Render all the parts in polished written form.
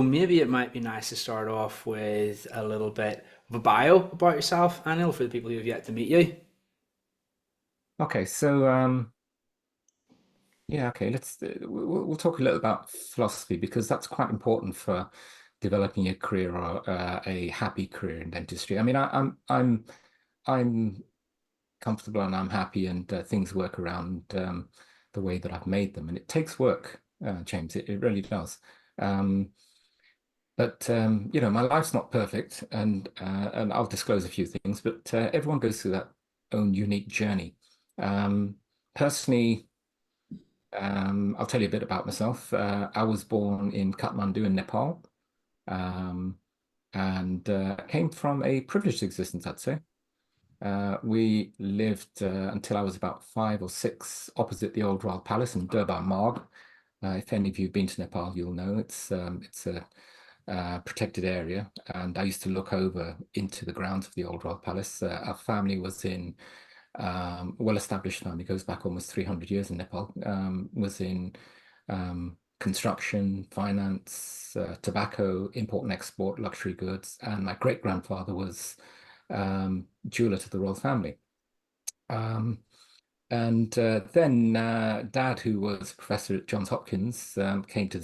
Maybe it might be nice to start off with a little bit of a bio about yourself, Anil, for the people who have yet to meet you. Okay, so yeah, okay. We'll talk a little about philosophy because that's quite important for developing a career or a happy career in dentistry. I mean, I'm comfortable and I'm happy, and things work around the way that I've made them, and it takes work, James. It really does. Um, but you know, my life's not perfect, and I'll disclose a few things, but everyone goes through that own unique journey. Um, Personally. I'll tell you a bit about myself. I was born in Kathmandu in Nepal, um, and came from a privileged existence, I'd say. We lived until I was about 5 or 6 opposite the old Royal Palace in Durbar Marg. If any of you have been to Nepal, you'll know it's a protected area, and I used to look over into the grounds of the old Royal Palace. Our family was in well-established family, goes back almost 300 years in Nepal, was in construction, finance, tobacco, import and export, luxury goods, and my great-grandfather was jeweler to the royal family. Um, and then Dad, who was professor at Johns Hopkins, came to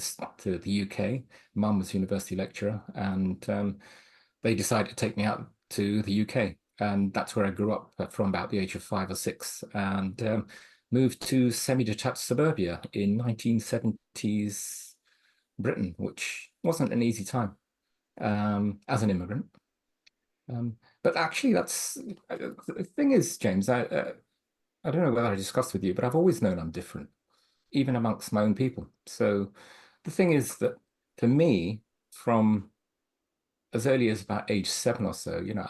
the UK. Mum was university lecturer, and they decided to take me out to the UK, and that's where I grew up from about the age of 5 or 6, and moved to semi-detached suburbia in 1970s Britain, which wasn't an easy time as an immigrant. But actually, that's the thing is, James. I don't know whether I discussed with you, but I've always known I'm different, even amongst my own people. So the thing is that for me, from as early as about age 7 or so, you know,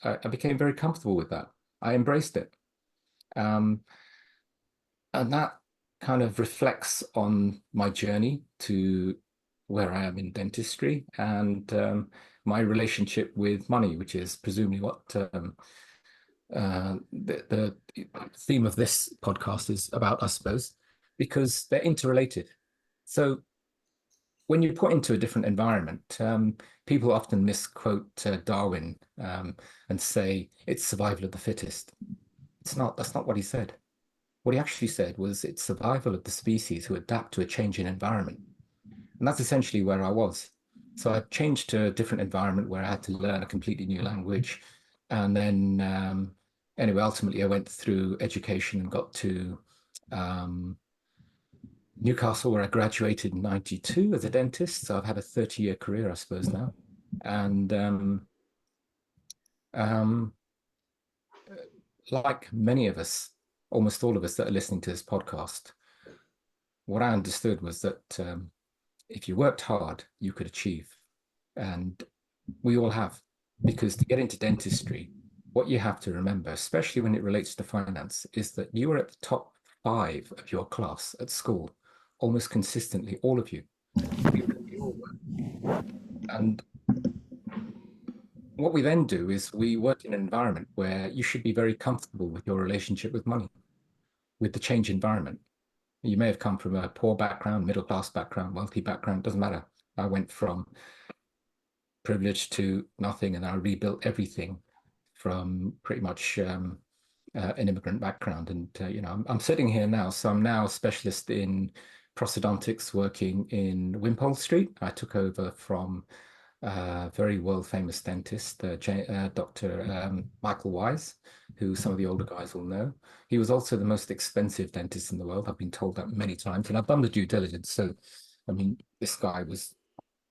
I became very comfortable with that. I embraced it. Um, and that kind of reflects on my journey to where I am in dentistry and my relationship with money, which is presumably what the theme of this podcast is about, I suppose, because they're interrelated. So when you're put into a different environment, people often misquote Darwin and say it's survival of the fittest. It's not. That's not what he said. What he actually said was it's survival of the species who adapt to a changing environment. And that's essentially where I was. So I changed to a different environment where I had to learn a completely new language. And then, anyway, ultimately, I went through education and got to um, Newcastle, where I graduated in 92 as a dentist. So I've had a 30-year career, I suppose, now. And um, like many of us, almost all of us that are listening to this podcast, what I understood was that if you worked hard, you could achieve. And we all have, because to get into dentistry, what you have to remember, especially when it relates to finance, is that you were at the top 5 of your class at school, almost consistently, all of you. We all were. And what we then do is we work in an environment where you should be very comfortable with your relationship with money, with the change environment. You may have come from a poor background, middle class background, wealthy background, doesn't matter. I went from privilege to nothing, and I rebuilt everything from pretty much an immigrant background. And you know, I'm sitting here now, so I'm now a specialist in prosthodontics, working in Wimpole Street. I took over from a very world famous dentist, Dr. Michael Wise, who some of the older guys will know. He was also the most expensive dentist in the world. I've been told that many times, and I've done the due diligence. So, I mean, this guy was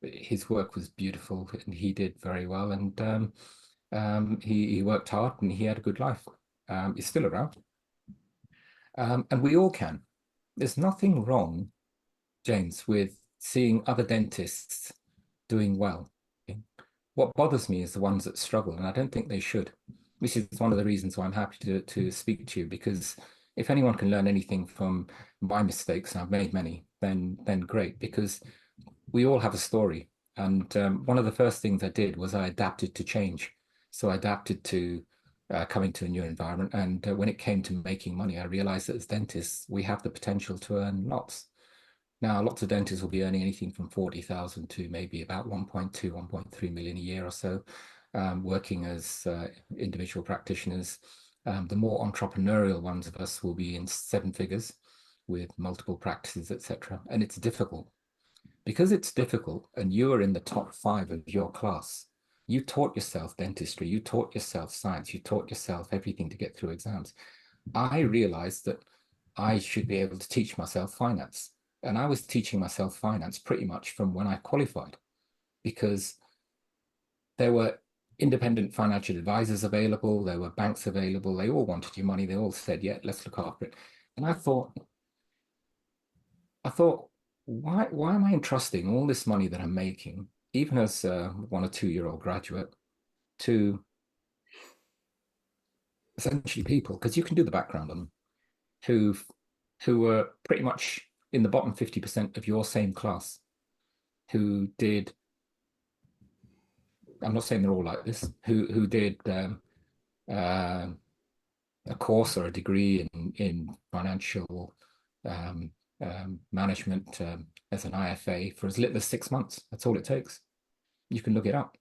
his work was beautiful, and he did very well. And he worked hard, and he had a good life. He's still around, and we all can. There's nothing wrong, James, with seeing other dentists doing well. Okay? What bothers me is the ones that struggle, and I don't think they should. Which is one of the reasons why I'm happy to speak to you, because if anyone can learn anything from my mistakes, and I've made many, then great, because we all have a story. And one of the first things I did was I adapted to change. So I adapted to coming to a new environment. And when it came to making money, I realized that as dentists, we have the potential to earn lots. Now, lots of dentists will be earning anything from 40,000 to maybe about 1.2, 1.3 million a year or so, working as individual practitioners. The more entrepreneurial ones of us will be in seven figures with multiple practices, etc. And it's difficult. Because it's difficult and you are in the top 5 of your class, you taught yourself dentistry, you taught yourself science, you taught yourself everything to get through exams. I realized that I should be able to teach myself finance. And I was teaching myself finance pretty much from when I qualified, because there were independent financial advisors available, there were banks available, they all wanted your money, they all said, yeah, let's look after it. And I thought, why am I entrusting all this money that I'm making, even as a 1 or 2 year old graduate, to essentially people? Because you can do the background on them, who who were pretty much in the bottom 50% of your same class, who did. I'm not saying they're all like this. Who did uh, a course or a degree in financial um, management as an IFA for as little as 6 months. That's all it takes. You can look it up.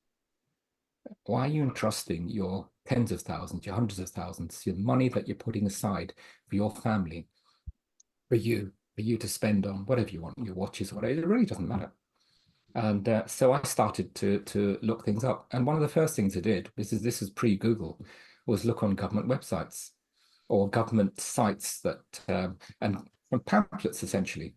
Why are you entrusting your tens of thousands, your hundreds of thousands, your money that you're putting aside for your family, for you to spend on whatever you want, your watches, whatever? It really doesn't matter. And so I started to look things up. And one of the first things I did, this is pre-Google, was look on government websites or government sites that and from pamphlets essentially,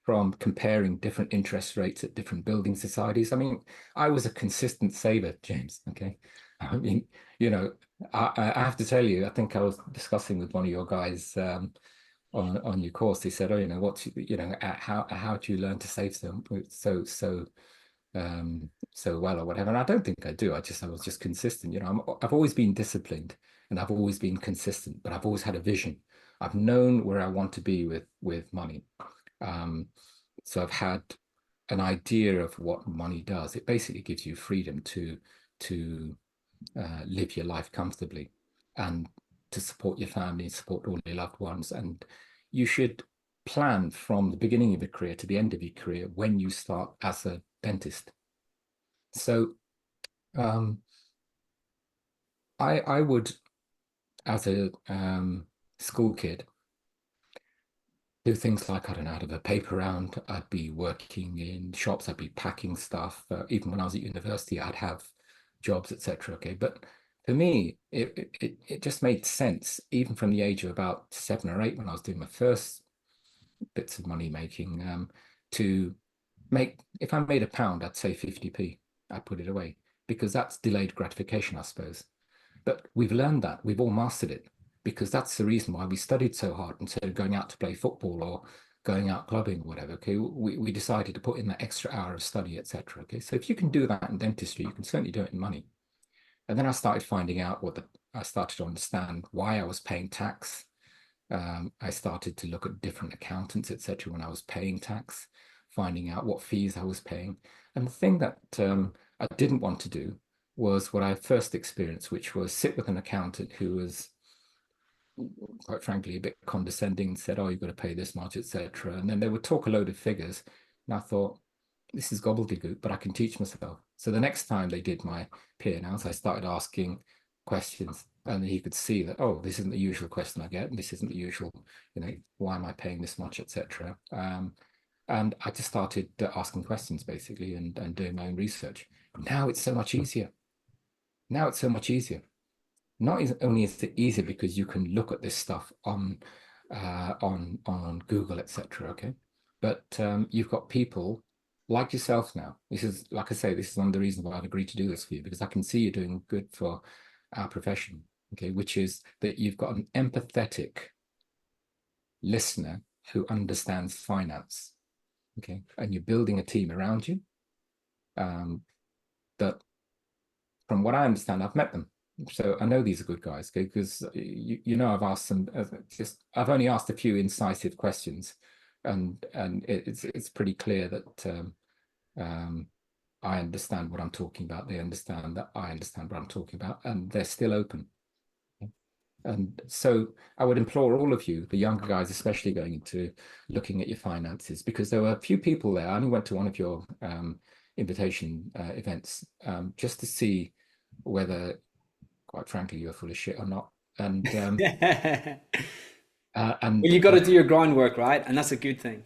from comparing different interest rates at different building societies. I mean, I was a consistent saver, James. Okay, I mean, you know, I have to tell you, I think I was discussing with one of your guys on your course. They said, "Oh, how do you learn to save so well or whatever?" And I don't think I do. I was just consistent. I've always been disciplined and I've always been consistent, but I've always had a vision. I've known where I want to be with money. Um, so I've had an idea of what money does. It basically gives you freedom to live your life comfortably and to support your family, support all your loved ones. And you should plan from the beginning of your career to the end of your career when you start as a dentist. So I would, as a school kid, do things like, I don't know, out of a paper round. I'd be working in shops, I'd be packing stuff. Even when I was at university, I'd have jobs, etc. Okay, but for me, it just made sense, even from the age of about 7 or 8, when I was doing my first bits of money making, to make, if I made £1, I'd say 50p. I'd put it away because that's delayed gratification, I suppose. But we've learned that, we've all mastered it, because that's the reason why we studied so hard instead of going out to play football or going out clubbing or whatever. Okay, we decided to put in that extra hour of study, etc. Okay, so if you can do that in dentistry, you can certainly do it in money. And then I started finding out I started to understand why I was paying tax. I started to look at different accountants, etc. when I was paying tax, finding out what fees I was paying. And the thing that I didn't want to do was what I first experienced, which was sit with an accountant who was, quite frankly, a bit condescending and said, "Oh, you've got to pay this much, etc." And then they would talk a load of figures. And I thought, this is gobbledygook, but I can teach myself. So the next time they did my P&Ls, I started asking questions, and he could see that, oh, this isn't the usual question I get, and this isn't the usual, why am I paying this much, etc. And I just started asking questions basically and doing my own research. Now it's so much easier. Now it's so much easier. Not only is it easier because you can look at this stuff on Google, etc. Okay, but you've got people like yourself now. This is, like I say, this is one of the reasons why I've agreed to do this for you, because I can see you're doing good for our profession. Okay, which is that you've got an empathetic listener who understands finance. Okay, and you're building a team around you. That, from what I understand, I've met them, so I know these are good guys. Okay, because I've asked some, I've only asked a few incisive questions, and it's pretty clear that I understand what I'm talking about. They understand that I understand what I'm talking about, and they're still open. And so I would implore all of you, the younger guys, especially going into looking at your finances, because there were a few people there. I only went to one of your invitation events just to see whether, quite frankly, you're full of shit or not. And Well, you got to do your groundwork, right? And that's a good thing.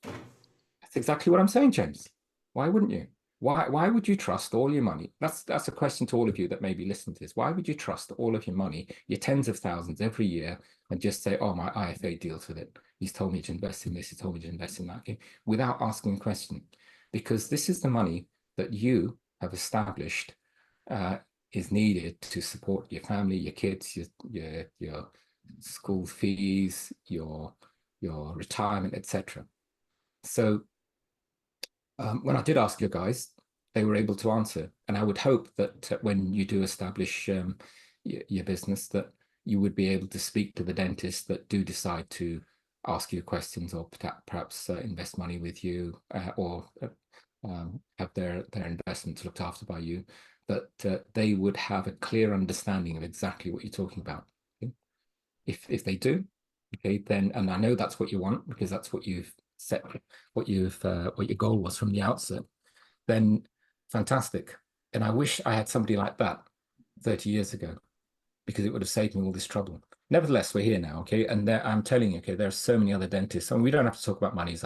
that's exactly what I'm saying, James. Why wouldn't you? Why would you trust all your money? That's a question to all of you that may be listening to this. Why would you trust all of your money, your tens of thousands every year, and just say, "Oh, my IFA deals with it. He's told me to invest in this. He told me to invest in that," okay, without asking a question? Because this is the money that you have established uh, is needed to support your family, your kids, your school fees, your retirement, etc. So when I did ask you guys, they were able to answer. And I would hope that when you do establish your business, that you would be able to speak to the dentists that do decide to ask you questions or perhaps invest money with you or have their investments looked after by you, that they would have a clear understanding of exactly what you're talking about. Okay? If they do, okay, then, and I know that's what you want because that's what you've set, what your goal was from the outset, then fantastic. And I wish I had somebody like that 30 years ago because it would have saved me all this trouble. Nevertheless, we're here now, okay? And I'm telling you, okay, there are so many other dentists. And we don't have to talk about money.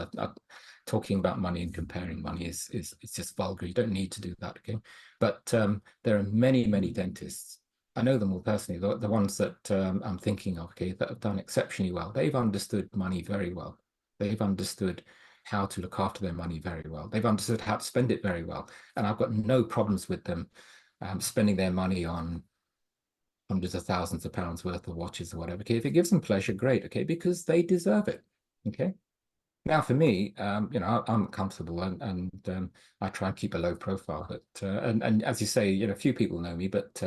Talking about money and comparing money is it's just vulgar. You don't need to do that, okay? But there are many, many dentists. I know them all personally. The ones that I'm thinking of, okay, that have done exceptionally well. They've understood money very well. They've understood how to look after their money very well. They've understood how to spend it very well. And I've got no problems with them spending their money on hundreds of thousands of pounds worth of watches or whatever. Okay, if it gives them pleasure, great. Okay, because they deserve it. Okay. Now, for me, I'm comfortable and I try and keep a low profile. But and as you say, few people know me, but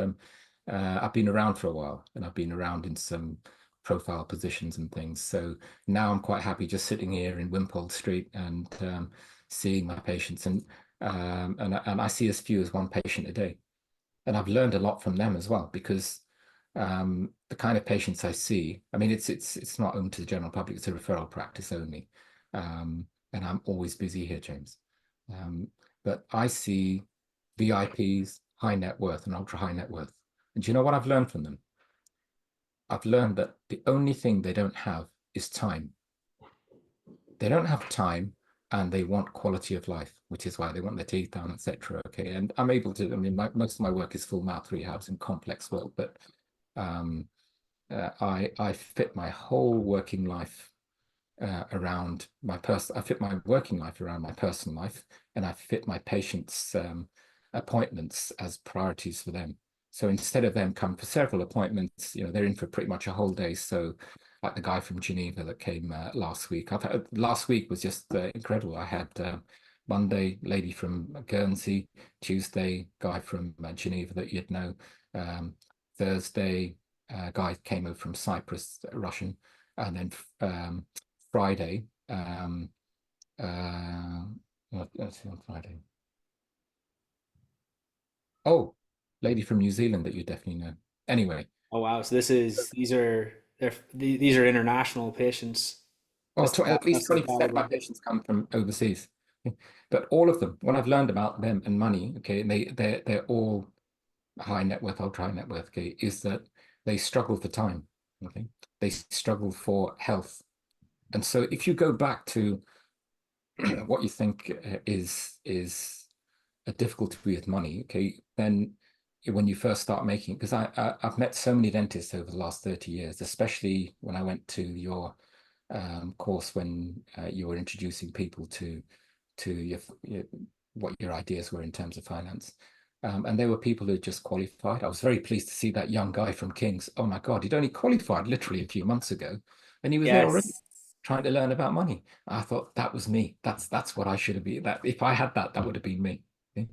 I've been around for a while and I've been around in some profile positions and things. So now I'm quite happy just sitting here in Wimpole Street and seeing my patients and I see as few as one patient a day. And I've learned a lot from them as well because the kind of patients I see, I mean, it's not open to the general public; it's a referral practice only, and I'm always busy here, James. Um, but I see VIPs, high net worth, and ultra high net worth. And do you know what I've learned from them? I've learned that the only thing they don't have is time. They don't have time and they want quality of life, which is why they want their teeth done, etc. Okay. And I'm able to, I mean, most of my work is full mouth rehabs and complex work, but um, I fit my whole working life around my I fit my working life around my personal life, and I fit my patients' appointments as priorities for them. So instead of them come for several appointments, they're in for pretty much a whole day. So like the guy from Geneva that came last week. Last week was just incredible. I had Monday lady from Guernsey, Tuesday guy from Geneva that you'd know, Thursday guy came over from Cyprus, Russian, and then Friday. Let's see on Friday. Oh, lady from New Zealand that you definitely know. Anyway, Oh wow! So these are international patients. well, at least That's the 20% of my caliber. patients come from overseas. But all of them, when I've learned about them and money, okay, and they're all high net worth, ultra high net worth, okay, is that they struggle for time. Okay, they struggle for health. And so if you go back to what you think is a difficulty with money, okay, then when you first start making, because I've met so many dentists over the last 30 years, especially when I went to your course when you were introducing people to what your ideas were in terms of finance. And there were people who just qualified. I was very pleased to see that young guy from King's. Oh my God, he'd only qualified literally a few months ago, and he was there already Yes. trying to learn about money. I thought that was me. That's what I should have been. That if I had that, that would have been me. Okay?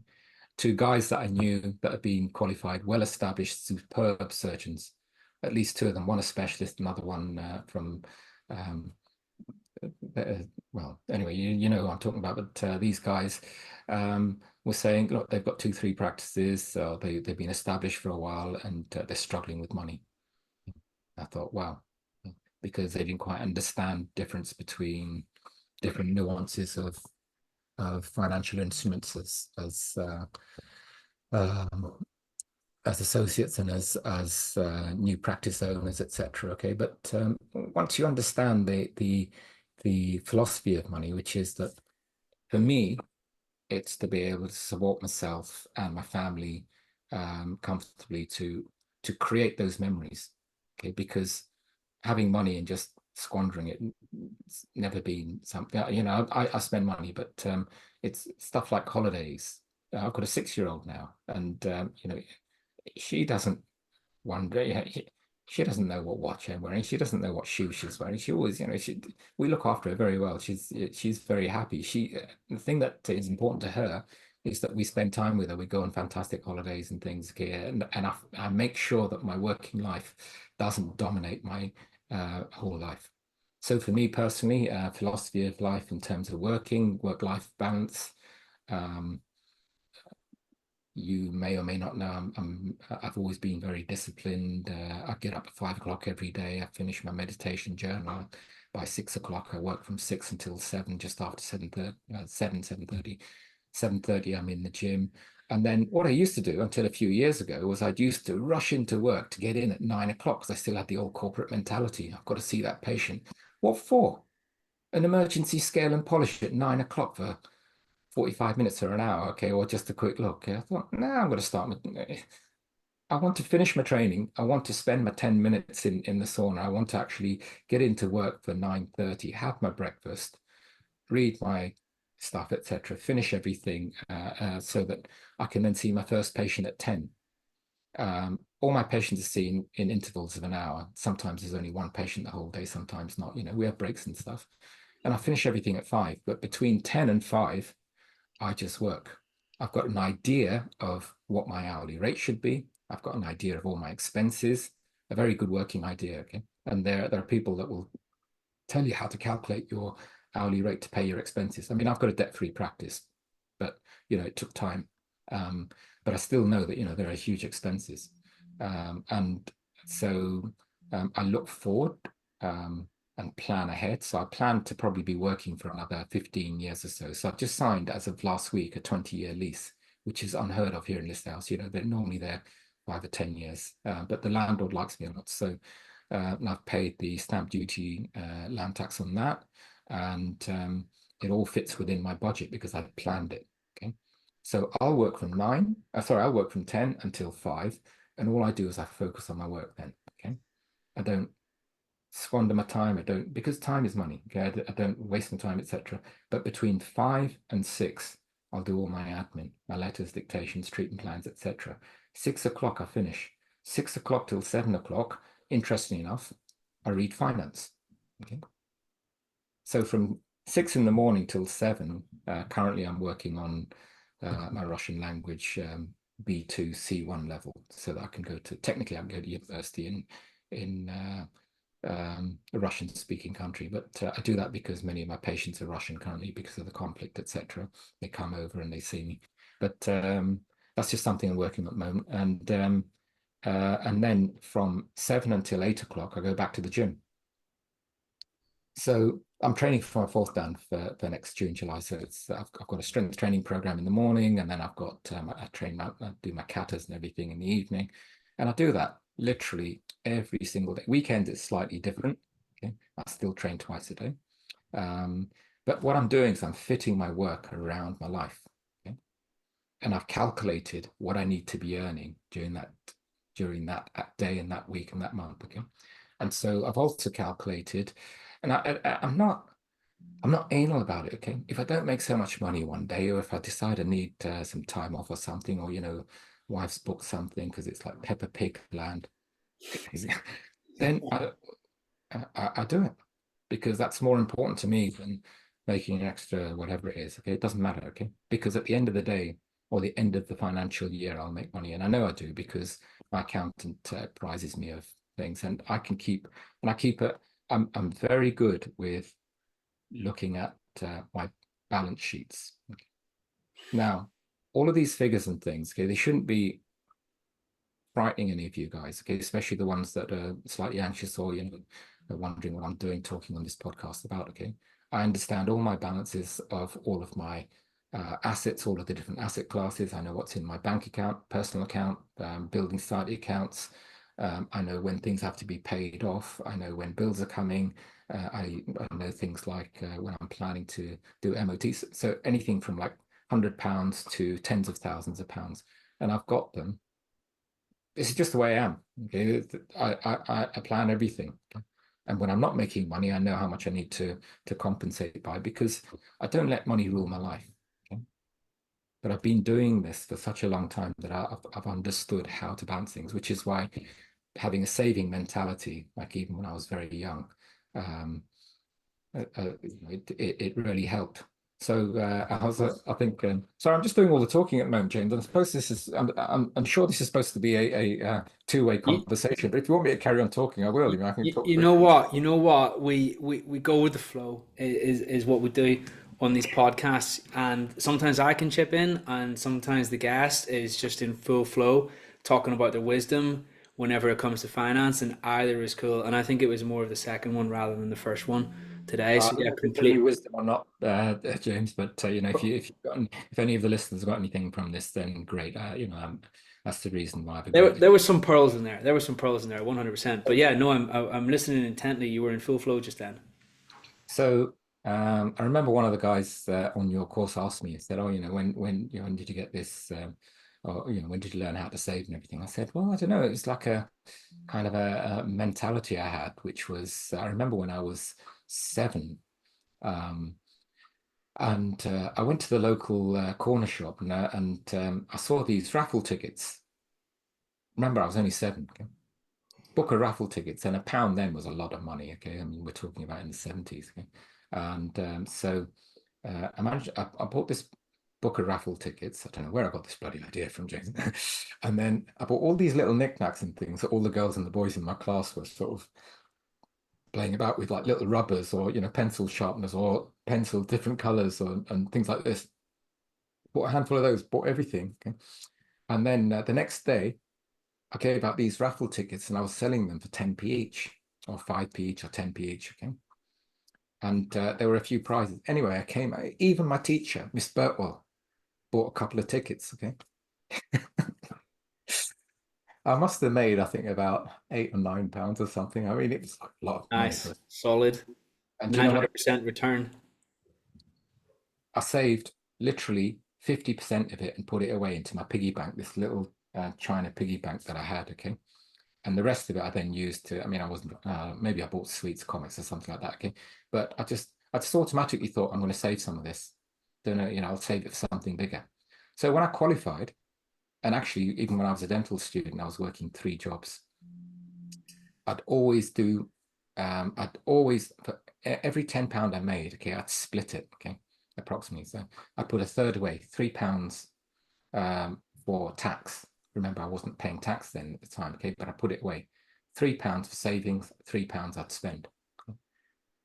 Two guys that I knew that had been qualified, well-established, superb surgeons. At least two of them. One a specialist, another one from um, uh, well, anyway, you know who I'm talking about, but these guys were saying, look, they've got 2, 3 practices, they've been established for a while and they're struggling with money. I thought, wow, because they didn't quite understand difference between different nuances of financial instruments um, as associates and as new practice owners, etc. Okay, but once you understand the philosophy of money, which is that for me, it's to be able to support myself and my family comfortably to create those memories. Okay, because having money and just squandering it's never been something. I spend money, but it's stuff like holidays. I've got a 6-year-old now, and she doesn't wonder. She doesn't know what watch I'm wearing. She doesn't know what shoes she's wearing. She always, we look after her very well. She's very happy. The thing that is important to her is that we spend time with her. We go on fantastic holidays and things here, and I make sure that my working life doesn't dominate my whole life. So for me personally, philosophy of life in terms of work-life balance. Um, you may or may not know I've always been very disciplined. I get up at 5 o'clock every day. I finish my meditation journal by 6 o'clock. I work from 6 until 7, just after 7:30, 7:30. 7:30, I'm in the gym. And then what I used to do until a few years ago was I'd used to rush into work to get in at 9 o'clock because I still had the old corporate mentality. I've got to see that patient. What for? An emergency scale and polish at 9 o'clock for 45 minutes or an hour, okay, or just a quick look. I thought, now I'm going to start. I want to finish my training. I want to spend my 10 minutes in the sauna. I want to actually get into work for 9:30, have my breakfast, read my stuff, etc., finish everything so that I can then see my first patient at 10. All my patients are seen in intervals of an hour. Sometimes there's only one patient the whole day, sometimes not. We have breaks and stuff. And I finish everything at 5. But between 10 and 5, I just work. I've got an idea of what my hourly rate should be. I've got an idea of all my expenses, a very good working idea. Okay. And there are people that will tell you how to calculate your hourly rate to pay your expenses. I mean, I've got a debt-free practice, but it took time. But I still know that there are huge expenses. And so I look forward and plan ahead. So I plan to probably be working for another 15 years or so. So I've just signed, as of last week, a 20-year lease, which is unheard of here in this house. They're normally there 5 or 10 years, but the landlord likes me a lot. So and I've paid the stamp duty, land tax on that, and it all fits within my budget because I've planned it. Okay, so I'll work from 9. I'll work from 10 until 5, and all I do is I focus on my work then. Okay, I don't squander my time. I don't, because time is money. Okay, I don't waste my time, etc. But between 5 and 6, I'll do all my admin, my letters, dictations, treatment plans, etc. 6 o'clock I finish. 6 o'clock till 7 o'clock. Interestingly enough, I read finance. Okay, so from 6 in the morning till 7. Currently, I'm working on my Russian language B2 C1 level, so that I can technically I can go to university in a Russian-speaking country. But I do that because many of my patients are Russian currently because of the conflict, etc. They come over and they see me. But that's just something I'm working on at the moment. And then from 7 until 8 o'clock, I go back to the gym. So I'm training for my 4th Dan for next June, July. So I've got a strength training program in the morning, and then I've got I do my katas and everything in the evening, and I do that literally every single day. Weekend is slightly different. Okay, I still train twice a day, but what I'm doing is I'm fitting my work around my life. Okay, and I've calculated what I need to be earning during that day and that week and that month. Okay, and so I've also calculated, and I'm not anal about it. Okay, if I don't make so much money one day, or if I decide I need some time off or something, or wife's booked something because it's like Peppa Pig land, then I do it because that's more important to me than making an extra whatever it is. Okay, it doesn't matter. Okay, because at the end of the day or the end of the financial year, I'll make money, and I know I do because my accountant prizes me of things, and I can keep and I keep it. I'm very good with looking at my balance sheets. Okay. Now, all of these figures and things, okay, they shouldn't be frightening any of you guys, okay, especially the ones that are slightly anxious or, are wondering what I'm doing talking on this podcast about, okay, I understand all my balances of all of my assets, all of the different asset classes. I know what's in my bank account, personal account, building society accounts. I know when things have to be paid off. I know when bills are coming. I know things like when I'm planning to do MOTs. So anything from like £100 to tens of thousands of pounds. And I've got them. This is just the way I am. Okay, I plan everything. And when I'm not making money, I know how much I need to compensate by, because I don't let money rule my life. Okay? But I've been doing this for such a long time that I've understood how to balance things, which is why having a saving mentality, like even when I was very young, um, it really helped. So I think. Sorry, I'm just doing all the talking at the moment, James. I suppose this is. I'm sure this is supposed to be a two-way You, conversation. But if you want me to carry on talking, I will. I mean, I can talk. you know what? You know what? We go with the flow is what we do on these podcasts, and sometimes I can chip in, and sometimes the guest is just in full flow talking about their wisdom whenever it comes to finance, and either is cool. And I think it was more of the second one rather than the first one today. I So don't yeah, know if it's any complete. wisdom or not, James. But if any of the listeners have got anything from this, then great. That's the reason why I've agreed. There were some pearls in there. There were some pearls in there, 100%. But yeah, no, I'm listening intently. You were in full flow just then. So I remember one of the guys on your course asked me, he said, "Oh, when did you get this? Or when did you learn how to save and everything?" I said, "Well, I don't know. It's like a kind of a mentality I had, which was I remember when I was 7, um, and I went to the local corner shop and I saw these raffle tickets. Remember, I was only 7. Okay? Book a raffle tickets, and £1 then was a lot of money. Okay, I mean we're talking about in the 70s. Okay? And so I bought this book of raffle tickets. I don't know where I got this bloody idea from, James. And then I bought all these little knickknacks and things that all the girls and the boys in my class were sort of playing about with, like little rubbers or pencil sharpeners or pencil different colors and things like this. Bought a handful of those, bought everything. Okay? And then the next day, I gave out these raffle tickets and I was selling them for 10p each, or 5p each, or 10p each. Okay. And there were a few prizes. Anyway, even my teacher, Miss Birtwell, bought a couple of tickets. Okay. I must have made, I think, about £8 or £9 or something. I mean, it was a lot of money for Nice, us. solid, And do you nine know what? hundred percent return. I saved literally 50% of it and put it away into my piggy bank, this little China piggy bank that I had. Okay. And the rest of it I then used to, I mean, I wasn't, maybe I bought sweets, comics or something like that. Okay. But I just automatically thought, I'm going to save some of this. Don't know, I'll save it for something bigger. So when I qualified, and actually, even when I was a dental student, I was working 3 jobs. I'd always do, for every £10 I made, okay, I'd split it, okay, approximately. So I put a third away, £3 for tax. Remember, I wasn't paying tax then at the time, okay, but I put it away. £3 for savings, £3 I'd spend.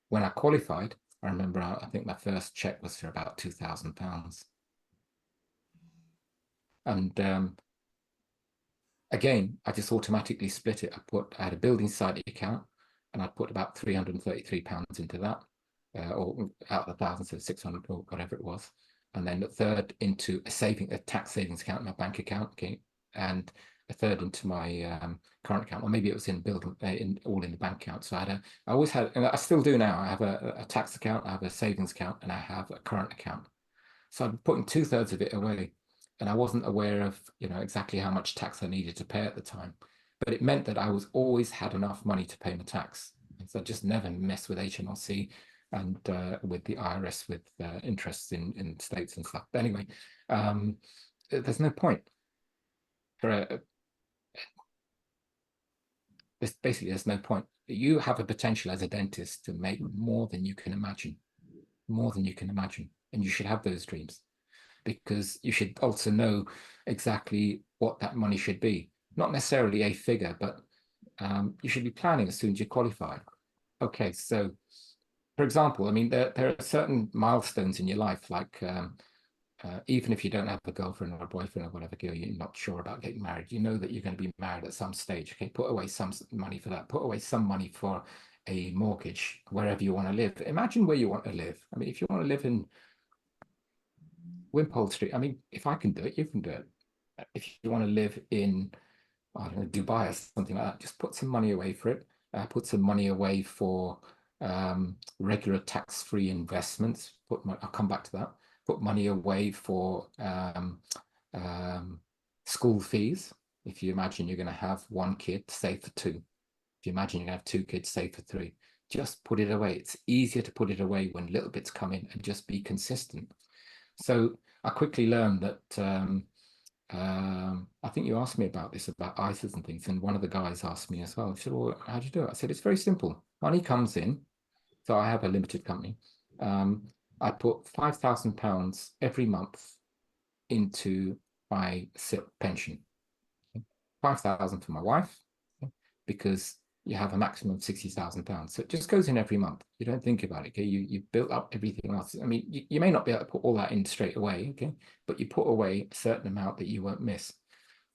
When I qualified, I remember I think my first check was for about £2,000. And again, I just automatically split it. I had a building society account and I put about £333 into that, or out of the thousand, so 600 or whatever it was. And then a third into a tax savings account, my bank account, okay, and a third into my current account, or maybe it was in building, all in the bank account. So I always had, and I still do now. I have a tax account, I have a savings account, and I have a current account. So I'm putting 2/3 of it away, and I wasn't aware of exactly how much tax I needed to pay at the time. But it meant that I was always had enough money to pay my tax. And so I just never messed with HMRC and with the IRS with interests in states and stuff. But anyway, there's no point for there's no point. You have a potential as a dentist to make more than you can imagine, more than you can imagine, and you should have those dreams, because you should also know exactly what that money should be. Not necessarily a figure, but you should be planning as soon as you qualify. Okay, so for example, I mean, there are certain milestones in your life, like even if you don't have a girlfriend or a boyfriend or whatever, girl, you're not sure about getting married. You know that you're going to be married at some stage. Okay, put away some money for that. Put away some money for a mortgage wherever you want to live. Imagine where you want to live. I mean, if you want to live in Wimpole Street, I mean, if I can do it, you can do it. If you want to live in, I don't know, Dubai or something like that, just put some money away for it. Put some money away for regular tax-free investments. I'll come back to that. Put money away for school fees. If you imagine you're going to have one kid, save for two. If you imagine you're going to have two kids, save for three. Just put it away. It's easier to put it away when little bits come in, and just be consistent. So I quickly learned that I think you asked me about this, about ISAs and things, and one of the guys asked me as well. He said, well, how do you do it? I said, it's very simple. Money comes in. So I have a limited company. I put £5,000 every month into my SIP pension. 5,000 for my wife, because you have a maximum of £60,000. So it just goes in every month. You don't think about it. Okay, you built up everything else. I mean, you may not be able to put all that in straight away. Okay, but you put away a certain amount that you won't miss.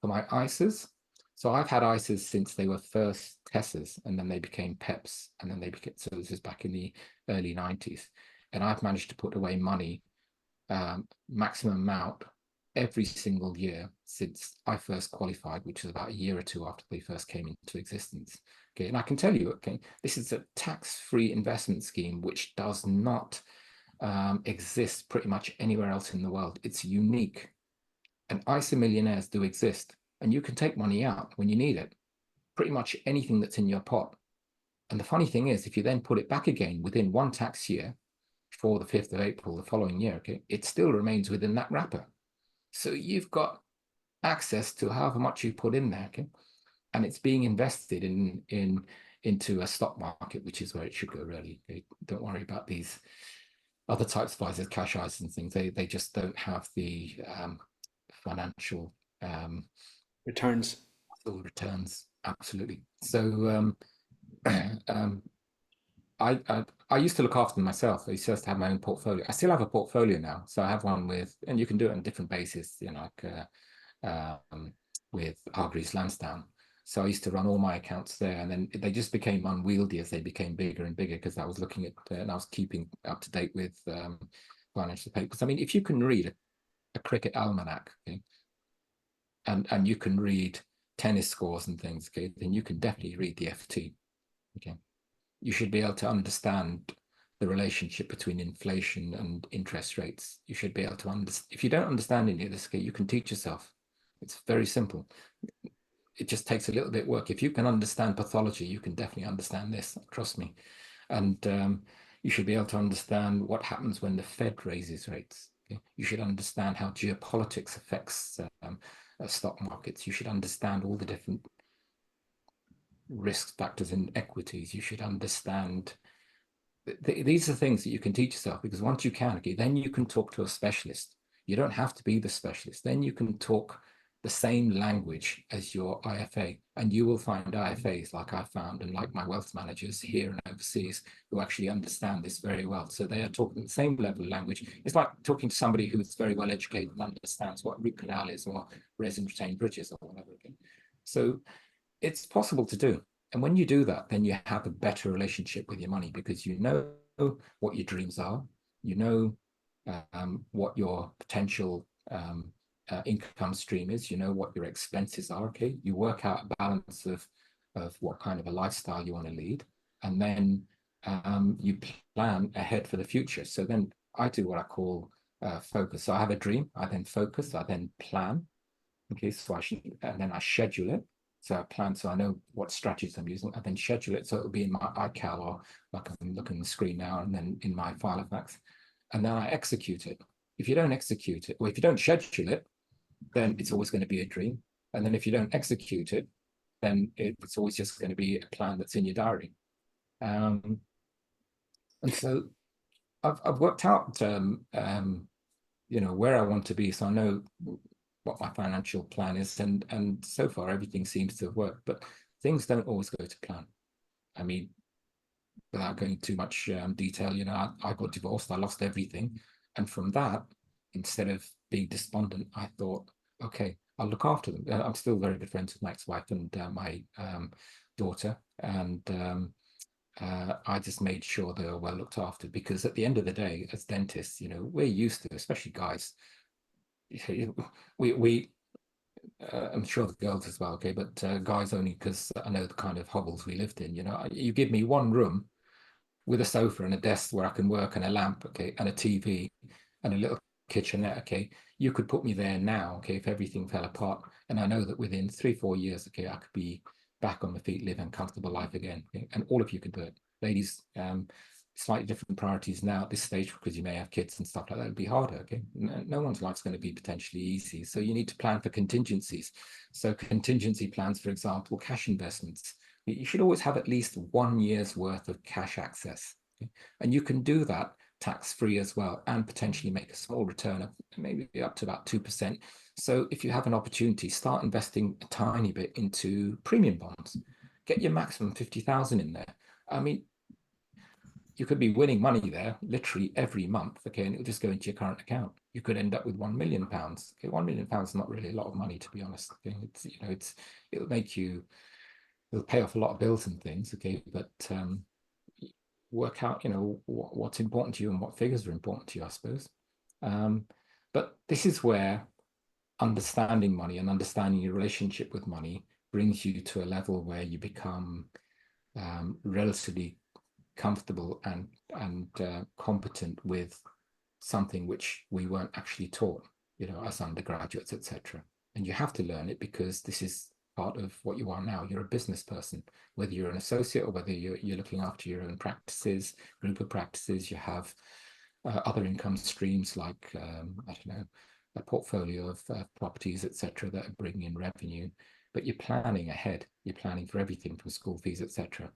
For my ISAs, so I've had ISAs since they were first TESAs, and then they became PEPs, and then they became, so this is back in the early 90s. And I've managed to put away money, maximum amount, every single year since I first qualified, which was about a year or two after they first came into existence. Okay, and I can tell you, okay, this is a tax-free investment scheme which does not exist pretty much anywhere else in the world. It's unique. And ISA millionaires do exist, and you can take money out when you need it, pretty much anything that's in your pot. And the funny thing is, if you then put it back again within one tax year, before the 5th of April the following year, okay, it still remains within that wrapper. So you've got access to however much you put in there, okay, and it's being invested into a stock market, which is where it should go, really. Okay? Don't worry about these other types of ISAs, cash ISAs and things. They just don't have the financial Returns. returns. Absolutely. So I used to look after them myself. I used to have my own portfolio. I still have a portfolio now, so I have one with, and you can do it on different basis, you know, like with Hargreaves Lansdown. So I used to run all my accounts there, and then they just became unwieldy as they became bigger and bigger, because I was looking at and I was keeping up to date with financial papers. I mean, if you can read a cricket almanac, okay, and you can read tennis scores and things, okay, then you can definitely read the FT. Okay, you should be able to understand the relationship between inflation and interest rates. You should be able to understand. If you don't understand any of this, okay, you can teach yourself. It's very simple. It just takes a little bit of work. If you can understand pathology, you can definitely understand this, trust me. And you should be able to understand what happens when the Fed raises rates. Okay? You should understand how geopolitics affects stock markets. You should understand all the different risk factors in equities. You should understand these are things that you can teach yourself, because once you can, okay, then you can talk to a specialist. You don't have to be the specialist. Then you can talk the same language as your IFA, and you will find IFAs like I found, and like my wealth managers here and overseas, who actually understand this very well. So they are talking the same level of language. It's like talking to somebody who's very well educated and understands what root canal is, or resin retained bridges, or whatever. Okay? So it's possible to do. And when you do that, then you have a better relationship with your money, because you know what your dreams are, you know what your potential income stream is, you know what your expenses are. Okay, you work out a balance of what kind of a lifestyle you want to lead, and then you plan ahead for the future. So then I do what I call focus. So I have a dream, I then focus, I then plan. Okay, so and then I schedule it. So I plan, so I know what strategies I'm using. I then schedule it, so it'll be in my iCal, or like I'm looking at the screen now, and then in my file of facts, and then I execute it. If you don't execute it, or if you don't schedule it, then it's always going to be a dream. And then if you don't execute it, then it's always just going to be a plan that's in your diary. And so I've worked out, you know, where I want to be, so I know what my financial plan is, and so far everything seems to have worked, but things don't always go to plan. I mean, without going too much detail, you know, I got divorced, I lost everything, and from that, instead of being despondent, I thought, okay, I'll look after them. I'm still very good friends with my ex-wife and my daughter, and I just made sure they were well looked after, because at the end of the day, as dentists, we're used to, especially guys, we I'm sure the girls as well, okay, but guys only, because I know the kind of hovels we lived in. You give me one room with a sofa and a desk where I can work and a lamp, okay, and a TV and a little kitchenette, okay, you could put me there now, okay, if everything fell apart. And I know that within 3-4 years, okay, I could be back on my feet, living a comfortable life again. Okay? And all of you can do it. Ladies, slightly different priorities now at this stage, because you may have kids and stuff like that. It'll be harder, okay? No one's life's going to be potentially easy. So you need to plan for contingencies. So contingency plans, for example, cash investments. You should always have at least 1 year's worth of cash access. Okay? And you can do that tax-free as well, and potentially make a small return of maybe up to about 2%. So if you have an opportunity, start investing a tiny bit into premium bonds. Get your maximum 50,000 in there. I mean, you could be winning money there literally every month, okay, and it'll just go into your current account. You could end up with £1 million. Okay, £1 million is not really a lot of money, to be honest. Okay, it'll make you, it'll pay off a lot of bills and things, okay, but work out, what's important to you and what figures are important to you, I suppose. But this is where understanding money and understanding your relationship with money brings you to a level where you become relatively comfortable and competent with something which we weren't actually taught, as undergraduates, etc. And you have to learn it, because this is part of what you are now. You're a business person, whether you're an associate or whether you're looking after your own practices, group of practices. You have other income streams like I don't know, a portfolio of properties, etc., that are bringing in revenue. But you're planning ahead. You're planning for everything from school fees, etc.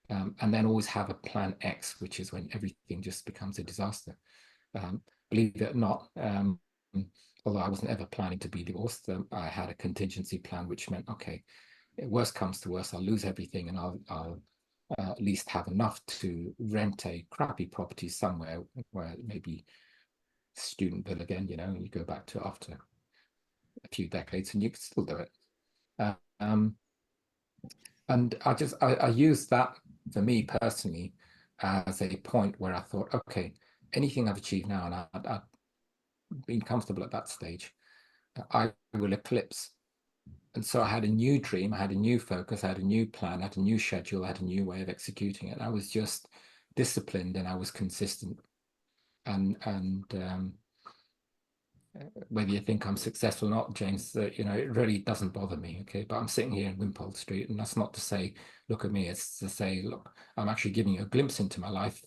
And then always have a plan X, which is when everything just becomes a disaster. Believe it or not, although I wasn't ever planning to be divorced, I had a contingency plan, which meant, okay, worst comes to worst, I'll lose everything, and I'll at least have enough to rent a crappy property somewhere where maybe student bill again, and you go back to after a few decades and you can still do it. And I used that, for me personally, as a point where I thought, okay, anything I've achieved now, and I've been comfortable at that stage, I will eclipse. And so I had a new dream, I had a new focus, I had a new plan, I had a new schedule, I had a new way of executing it. I was just disciplined and I was consistent. And whether you think I'm successful or not, James, it really doesn't bother me, okay? But I'm sitting here in Wimpole Street, and that's not to say, look at me. It's to say, look, I'm actually giving you a glimpse into my life,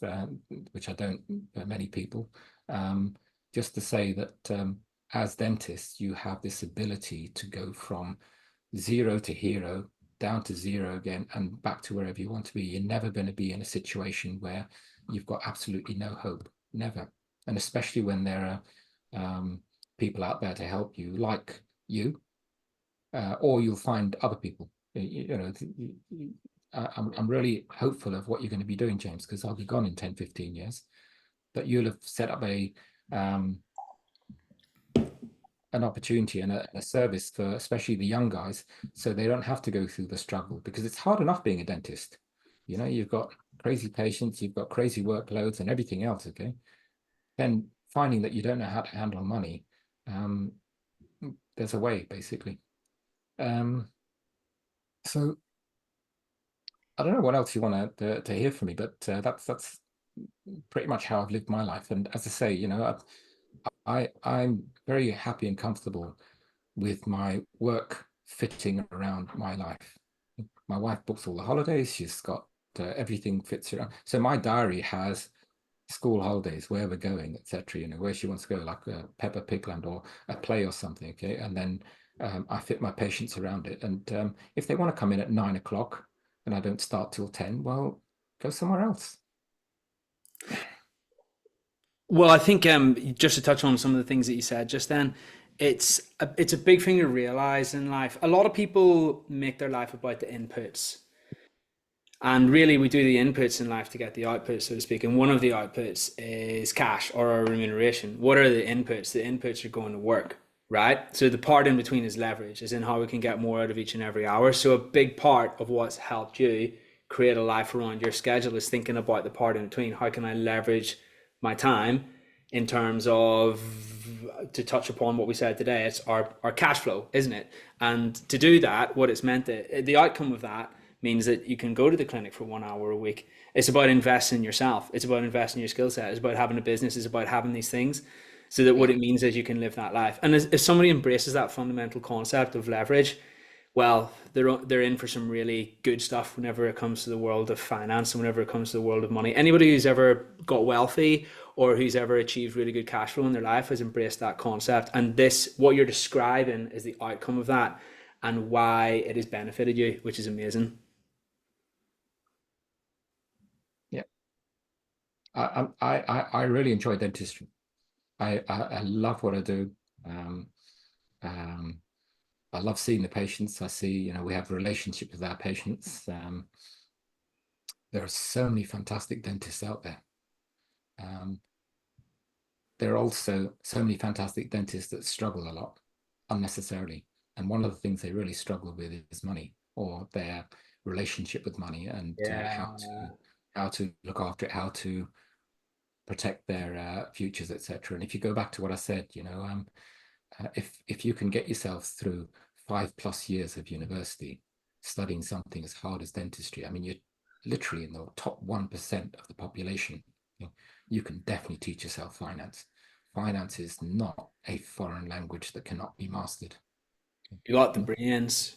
which I don't, many people. Just to say that as dentists, you have this ability to go from zero to hero, down to zero again, and back to wherever you want to be. You're never going to be in a situation where you've got absolutely no hope, never. And especially when there are people out there to help you, like you, or you'll find other people. I'm really hopeful of what you're going to be doing, James, because I'll be gone in 10, 15 years. But you'll have set up an opportunity and a service for especially the young guys, so they don't have to go through the struggle, because it's hard enough being a dentist. You've got crazy patients, you've got crazy workloads and everything else, okay? Then finding that you don't know how to handle money, there's a way, basically. So I don't know what else you want to hear from me, but that's pretty much how I've lived my life. And as I say, I'm very happy and comfortable with my work fitting around my life. My wife books all the holidays. She's got everything fits around. So my diary has school holidays, where we're going, etc. Where she wants to go, like Peppa Pigland or a play or something. Okay, and then I fit my patients around it. And if they want to come in at 9 o'clock and I don't start till 10, well, go somewhere else. Well, I think just to touch on some of the things that you said just then, it's a big thing to realize in life. A lot of people make their life about the inputs, And really, we do the inputs in life to get the outputs, so to speak. And one of the outputs is cash or our remuneration. What are the inputs? The inputs are going to work, right? So the part in between is leverage, as in how we can get more out of each and every hour. So a big part of what's helped you create a life around your schedule is thinking about the part in between. How can I leverage my time in terms of, to touch upon what we said today, it's our cash flow, isn't it? And to do that, what it's meant to, the outcome of that means that you can go to the clinic for 1 hour a week. It's about investing in yourself. It's about investing in your skill set. It's about having a business. It's about having these things, so that what Yeah. it means is you can live that life. And if somebody embraces that fundamental concept of leverage, well, they're in for some really good stuff whenever it comes to the world of finance and whenever it comes to the world of money. Anybody who's ever got wealthy or who's ever achieved really good cash flow in their life has embraced that concept. And this, what you're describing, is the outcome of that and why it has benefited you, which is amazing. Yeah. I really enjoy dentistry. I love what I do. Um, um, I love seeing the patients. I see, we have a relationship with our patients. There are so many fantastic dentists out there. Um, there are also so many fantastic dentists that struggle a lot unnecessarily. And one of the things they really struggle with is money, or their relationship with money, and Yeah. how to look after it, how to protect their futures, etc. And if you go back to what I said, if you can get yourself through 5+ years of university studying something as hard as dentistry, I mean, you're literally in the top 1% of the population. You can definitely teach yourself finance. Finance is not a foreign language that cannot be mastered. You got the brains.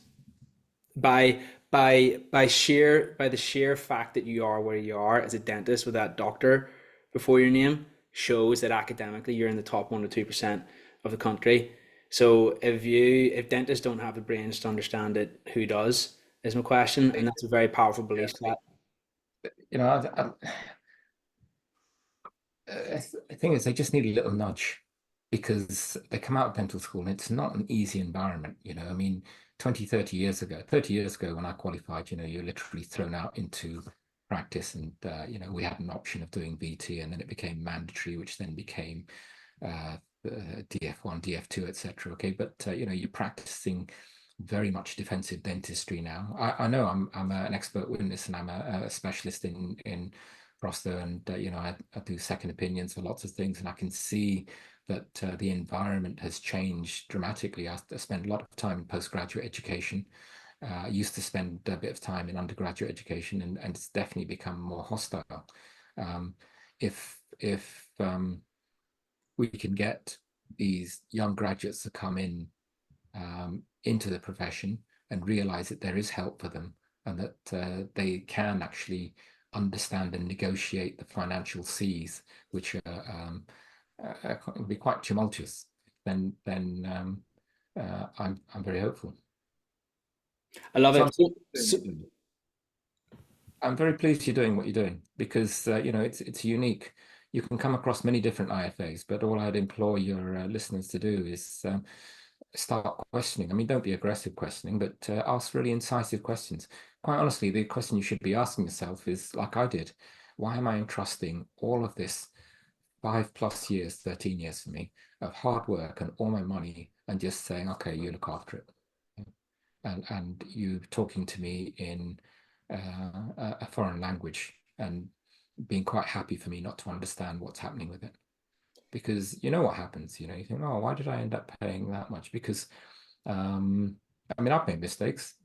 By the sheer fact that you are where you are as a dentist with that doctor before your name shows that academically you're in the top 1 to 2% of the country. So if dentists don't have the brains to understand it, who does? Is my question, and that's a very powerful belief set. You know, the thing is, they just need a little nudge, because they come out of dental school and it's not an easy environment. I mean, 20, 30 years ago when I qualified, you're literally thrown out into practice, and, we had an option of doing VT, and then it became mandatory, which then became DF1, DF2, etc. Okay, but, you're practicing very much defensive dentistry now. I know I'm an expert witness, and I'm a specialist in Roscoe, and I do second opinions for lots of things, and I can see that the environment has changed dramatically. I spend a lot of time in postgraduate education. I used to spend a bit of time in undergraduate education, and it's definitely become more hostile. Um, if we can get these young graduates to come in into the profession and realize that there is help for them, and that they can actually understand and negotiate the financial seas, which can be quite tumultuous, then I'm very hopeful. I love So it. I'm very pleased you're doing what you're doing, because it's unique. You can come across many different IFAs, but all I'd implore your listeners to do is start questioning. I mean, don't be aggressive questioning, but ask really incisive questions. Quite honestly, the question you should be asking yourself is, like I did, why am I entrusting all of this 5+ years, 13 years for me, of hard work and all my money, and just saying, okay, you look after it, and you talking to me in a foreign language, and being quite happy for me not to understand what's happening with it. Because you know what happens, you think, oh, why did I end up paying that much? Because I mean, I've made mistakes.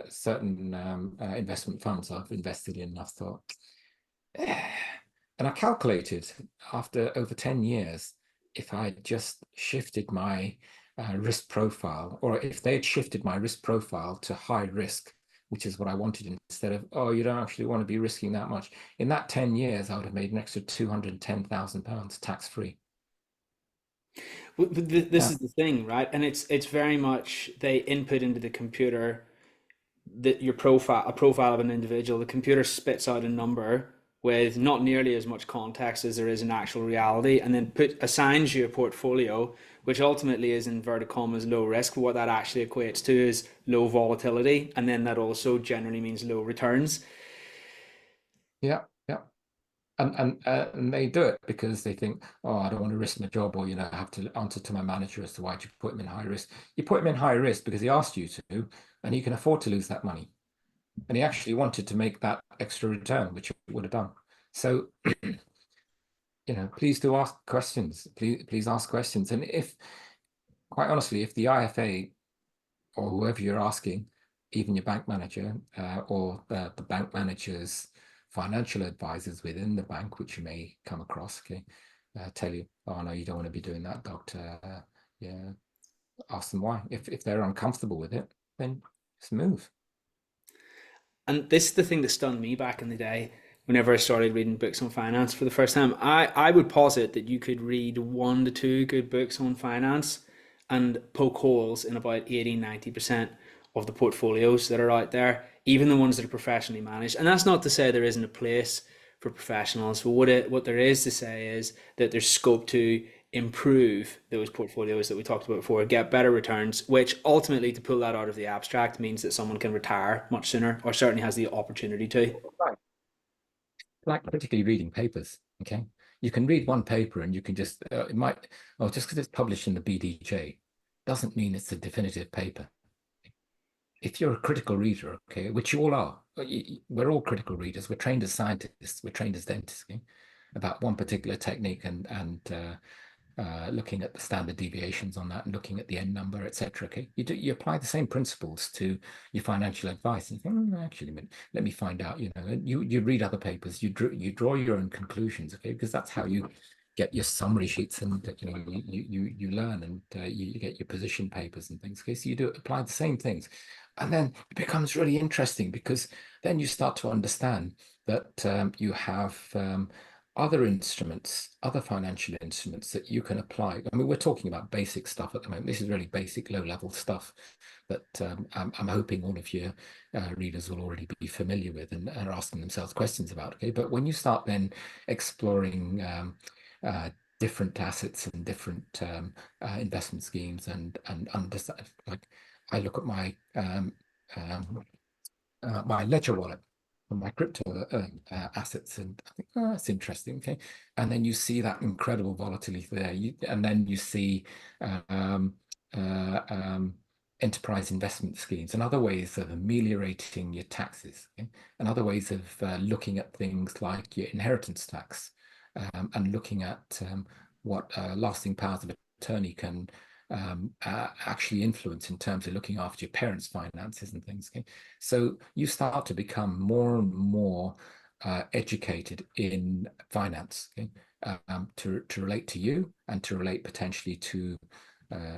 Certain investment funds I've invested in, I've thought, and I calculated, after over 10 years, if I had just shifted my risk profile, or if they had shifted my risk profile to high risk, which is what I wanted, instead of, oh, you don't actually want to be risking that much. In that 10 years, I would have made an extra £210,000 tax free. This is the thing, right? And it's very much they input into the computer that your profile, a profile of an individual. The computer spits out a number with not nearly as much context as there is in actual reality, and then assigns you a portfolio which ultimately is inverted commas low risk. What that actually equates to is low volatility, and then that also generally means low returns. Yeah, yeah. And they do it because they think, oh, I don't want to risk my job, or I have to answer to my manager as to why you put him in high risk. You put him in high risk because he asked you to, and he can afford to lose that money. And he actually wanted to make that extra return, which he would have done. So, please do ask questions. Please ask questions. And quite honestly, if the IFA or whoever you're asking, even your bank manager or the bank manager's financial advisors within the bank, which you may come across, okay, tell you, oh no, you don't want to be doing that, doctor. Yeah, ask them why. If they're uncomfortable with it, then just move. And this is the thing that stunned me back in the day whenever I started reading books on finance for the first time. I would posit that you could read 1 to 2 good books on finance and poke holes in about 80-90% of the portfolios that are out there, even the ones that are professionally managed. And that's not to say there isn't a place for professionals, but what there is to say is that there's scope to improve those portfolios that we talked about before, get better returns, which ultimately, to pull that out of the abstract, means that someone can retire much sooner, or certainly has the opportunity to. Right. Like critically reading papers, okay? You can read one paper and you can just, just because it's published in the BDJ doesn't mean it's a definitive paper. If you're a critical reader, okay, which you all are, we're all critical readers. We're trained as scientists, we're trained as dentists, okay, about one particular technique, and looking at the standard deviations on that, and looking at the N number, etc. Okay, you apply the same principles to your financial advice, and you think, actually, let me find out. You read other papers, you draw your own conclusions, okay, because that's how you get your summary sheets, and you learn, and you get your position papers and things. Okay, so you do apply the same things, and then it becomes really interesting, because then you start to understand that you have other instruments, other financial instruments that you can apply. I mean, we're talking about basic stuff at the moment. This is really basic, low-level stuff that I'm hoping all of your readers will already be familiar with and are asking themselves questions about. Okay, but when you start then exploring different assets and different investment schemes, and understand, like, I look at my my ledger wallet for my crypto assets, and I think, oh, that's interesting. Okay, and then you see that incredible volatility there. And then you see um, enterprise investment schemes and other ways of ameliorating your taxes, okay? And other ways of looking at things like your inheritance tax, and looking at what lasting powers of attorney can actually influence in terms of looking after your parents' finances and things. Okay? So you start to become more and more educated in finance, okay? To relate to you, and to relate potentially to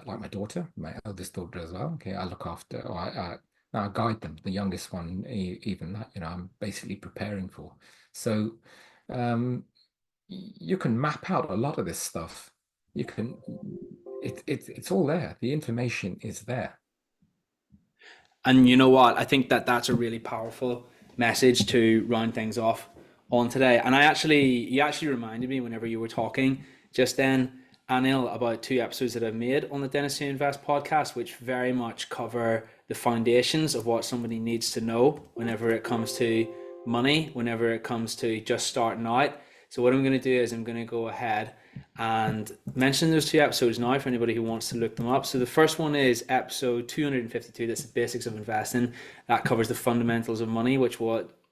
like my daughter, my eldest daughter as well. Okay, I look after, or I guide them. The youngest one, even that, I'm basically preparing for. So you can map out a lot of this stuff. You can, it's all there. The information is there. And you know what? I think that that's a really powerful message to round things off on today. And you actually reminded me whenever you were talking just then, Anil, about 2 episodes that I've made on the Dennis Who Invest podcast, which very much cover the foundations of what somebody needs to know whenever it comes to money, whenever it comes to just starting out. So what I'm going to do is I'm going to go ahead and mention those 2 episodes now for anybody who wants to look them up. So the first one is episode 252. That's the basics of investing. That covers the fundamentals of money, which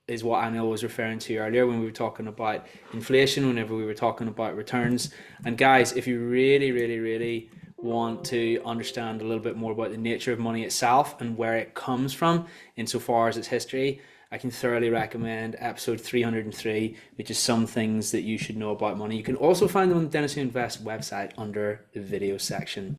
is what Anil was referring to earlier when we were talking about inflation, whenever we were talking about returns. And guys, if you really, really, really want to understand a little bit more about the nature of money itself and where it comes from insofar as its history, I can thoroughly recommend episode 303, which is some things that you should know about money. You can also find them on the Dennis Who Invest website under the video section.